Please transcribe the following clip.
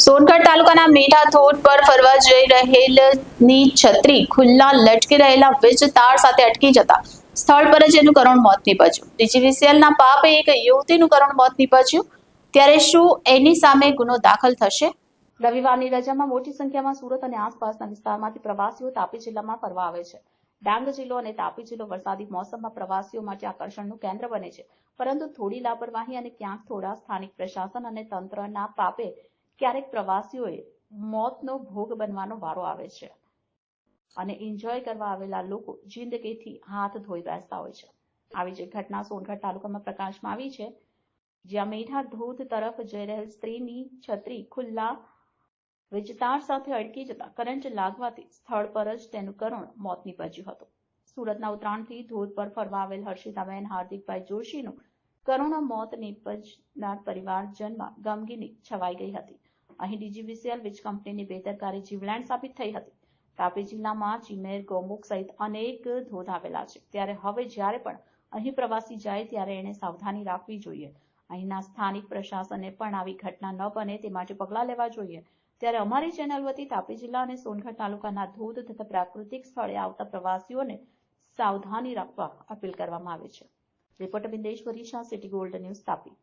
સોનગઢ તાલુકાના મીઠા ધોધ પર ફરવા જઈ રહેલની છત્રી ખુલ્લા લટકી રહેલા વીજ તાર સાથે અટકી જતા સ્થળ પર જ એનું કરુણ મોત નીપજ્યું। ડીજીવીસીએલના પાપે એક યુવતીનું કરુણ મોત નીપજ્યું, ત્યારે શું એની સામે ગુનો દાખલ થશે? રવિવારની રજામાં મોટી સંખ્યામાં સુરત અને આસપાસના વિસ્તારમાંથી પ્રવાસીઓ તાપી જિલ્લામાં ફરવા આવે છે। ડાંગ જિલ્લો અને તાપી જિલ્લો વરસાદી મોસમમાં પ્રવાસીઓ માટે આકર્ષણનું કેન્દ્ર બને છે, પરંતુ થોડી લાપરવાહી અને ક્યાંક થોડા સ્થાનિક પ્રશાસન અને તંત્રના પાપે ક્યારેક પ્રવાસીઓએ મોતનો ભોગ બનવાનો વારો આવે છે અને એન્જોય કરવા આવેલા લોકો જિંદગીથી હાથ ધોઈ બેસતા હોય છે। આવી જ ઘટના સોનગઢ તાલુકામાં પ્રકાશમાં આવી છે, જ્યાં મીઠા ધોધ તરફ જઈ રહેલ સ્ત્રીની છત્રી ખુલ્લા વીજતાર સાથે અટકી જતા કરંટ લાગવાથી સ્થળ પર જ તેનું કરુણ મોત નીપજ્યું હતું। સુરતના ઉત્તરાયણથી ધોધ પર ફરવા આવેલ હર્ષિતાબેન હાર્દિકભાઈ જોશીનું કરુણ મોત નીપજનાર પરિવારજનમાં ગમગીની છવાઈ ગઈ હતી। અહીં ડીજીવીસીએલ વીજ કંપનીની બેદરકારી જીવલેણ સાબિત થઈ હતી। તાપી જિલ્લામાં ચીમેર, ગોમુખ સહિત અનેક ધોધ આવેલા છે, ત્યારે હવે જ્યારે પણ અહીં પ્રવાસી જાય ત્યારે એને સાવધાની રાખવી જોઈએ। અહીંના સ્થાનિક પ્રશાસને પણ આવી ઘટના ન બને તે માટે પગલાં લેવા જોઈએ। ત્યારે અમારી ચેનલ વતી તાપી જિલ્લા અને સોનગઢ તાલુકાના ધોધ તથા પ્રાકૃતિક સ્થળે આવતા પ્રવાસીઓને સાવધાની રાખવા અપીલ કરવામાં આવે છે। Reporter Bindeshwari Shah, city gold news, Tapi.